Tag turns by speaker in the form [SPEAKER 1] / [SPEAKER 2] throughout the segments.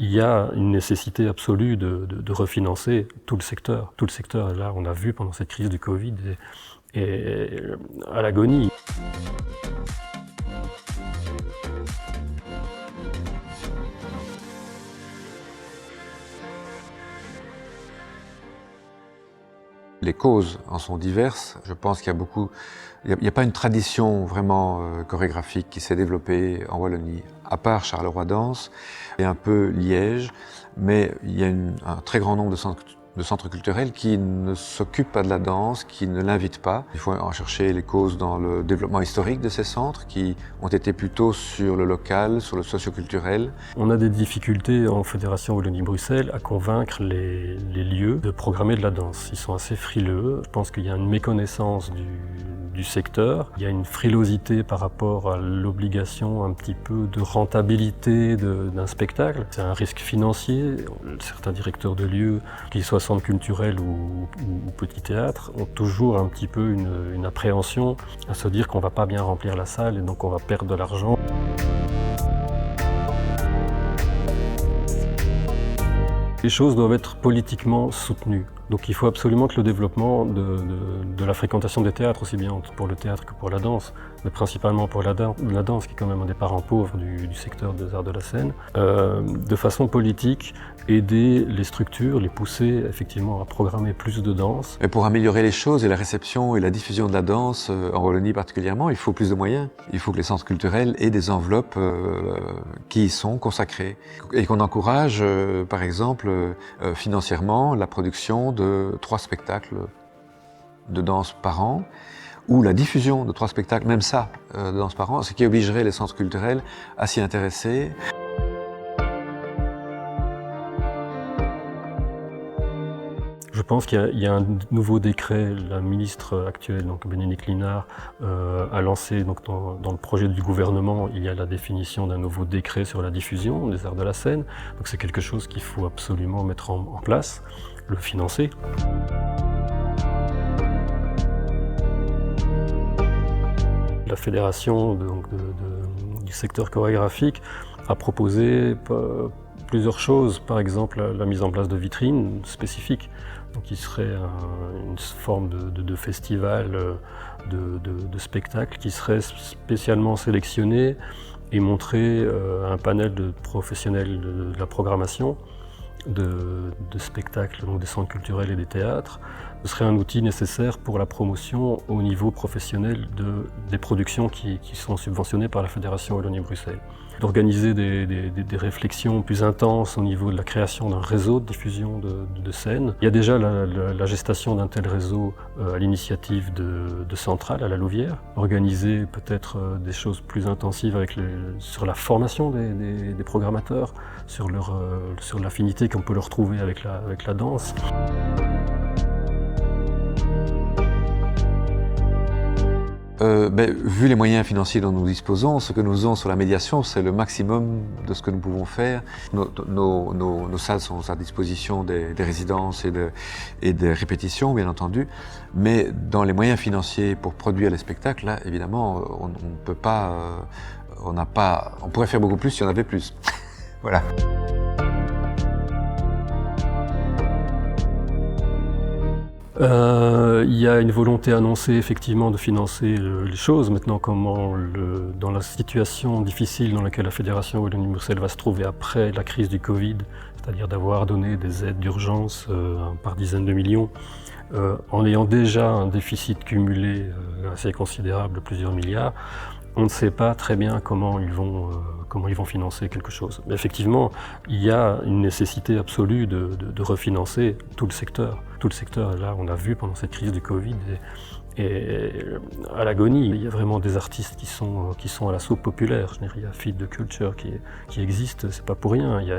[SPEAKER 1] Il y a une nécessité absolue de refinancer tout le secteur. Tout le secteur, là, on a vu pendant cette crise du Covid, est à l'agonie.
[SPEAKER 2] Les causes en sont diverses. Je pense qu'il y a beaucoup... Il n'y a pas une tradition vraiment chorégraphique qui s'est développée en Wallonie, à part Charleroi Danse et un peu Liège, mais il y a un très grand nombre de centres culturels qui ne s'occupent pas de la danse, qui ne l'invitent pas. Il faut en chercher les causes dans le développement historique de ces centres, qui ont été plutôt sur le local, sur le socio-culturel.
[SPEAKER 1] On a des difficultés en Fédération Wallonie-Bruxelles à convaincre les lieux de programmer de la danse. Ils sont assez frileux. Je pense qu'il y a une méconnaissance du secteur. Il y a une frilosité par rapport à l'obligation un petit peu de rentabilité d'un spectacle. C'est un risque financier. Certains directeurs de lieux, qu'ils soient centres culturels ou petits théâtres, ont toujours un petit peu une appréhension à se dire qu'on ne va pas bien remplir la salle et donc on va perdre de l'argent. Les choses doivent être politiquement soutenues. Donc il faut absolument que le développement de la fréquentation des théâtres, aussi bien pour le théâtre que pour la danse, mais principalement pour la danse, qui est quand même un des parents pauvres du secteur des arts de la scène, de façon politique, aider les structures, les pousser effectivement à programmer plus de danse.
[SPEAKER 2] Et pour améliorer les choses et la réception et la diffusion de la danse, en Wallonie particulièrement, il faut plus de moyens. Il faut que les centres culturels aient des enveloppes qui y sont consacrées. Et qu'on encourage, par exemple, financièrement, la production de 3 spectacles de danse par an, ou la diffusion de 3 spectacles, même ça, de danse par an, ce qui obligerait les centres culturels à s'y intéresser.
[SPEAKER 1] Je pense qu'il y a un nouveau décret. La ministre actuelle, donc Bénédicte Linnart, a lancé donc, dans le projet du gouvernement, il y a la définition d'un nouveau décret sur la diffusion des arts de la scène. Donc c'est quelque chose qu'il faut absolument mettre en place, le financer. La fédération du secteur chorégraphique a proposé plusieurs choses, par exemple la mise en place de vitrines spécifiques, donc qui serait une forme de festival de spectacles qui serait spécialement sélectionné et montrer un panel de professionnels de la programmation de spectacles, donc des centres culturels et des théâtres. Ce serait un outil nécessaire pour la promotion au niveau professionnel des productions qui sont subventionnées par la Fédération Wallonie-Bruxelles. D'organiser des réflexions plus intenses au niveau de la création d'un réseau de diffusion de scènes. Il y a déjà la gestation d'un tel réseau à l'initiative de Centrale, à la Louvière. Organiser peut-être des choses plus intensives sur la formation des programmateurs, sur l'affinité qu'on peut leur trouver avec la danse.
[SPEAKER 2] Vu les moyens financiers dont nous disposons, ce que nous faisons sur la médiation, c'est le maximum de ce que nous pouvons faire. Nos salles sont à disposition des résidences et des répétitions, bien entendu, mais dans les moyens financiers pour produire les spectacles, là, évidemment, on ne peut pas, on pourrait faire beaucoup plus si on avait plus. Voilà.
[SPEAKER 1] Il y a une volonté annoncée effectivement de financer les choses. Maintenant, dans la situation difficile dans laquelle la Fédération Wallonie-Bruxelles va se trouver après la crise du Covid, c'est-à-dire d'avoir donné des aides d'urgence par dizaines de millions, en ayant déjà un déficit cumulé assez considérable de plusieurs milliards, on ne sait pas très bien comment ils vont financer quelque chose. Mais effectivement, il y a une nécessité absolue de refinancer tout le secteur. Tout le secteur, là, on a vu pendant cette crise du Covid, est à l'agonie. Il y a vraiment des artistes qui sont à la soupe populaire. Il y a Feed the Culture qui existe, c'est pas pour rien. Il y a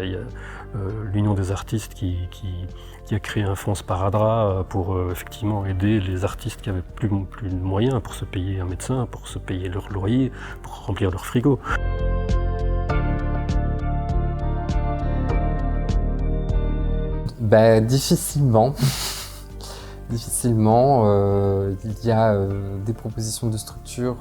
[SPEAKER 1] l'Union des artistes qui a créé un fonds Sparadrap pour effectivement aider les artistes qui avaient plus de moyens pour se payer un médecin, pour se payer leur loyer, pour remplir leur frigo.
[SPEAKER 3] Difficilement. Difficilement. Il y a des propositions de structures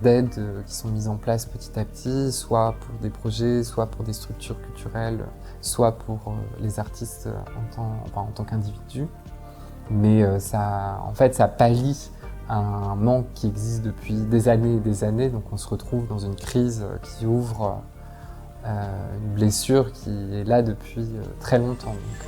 [SPEAKER 3] d'aide qui sont mises en place petit à petit, soit pour des projets, soit pour des structures culturelles soit pour les artistes en tant qu'individus, mais en fait, ça pallie un manque qui existe depuis des années et des années, donc on se retrouve dans une crise qui ouvre une blessure qui est là depuis très longtemps. Donc,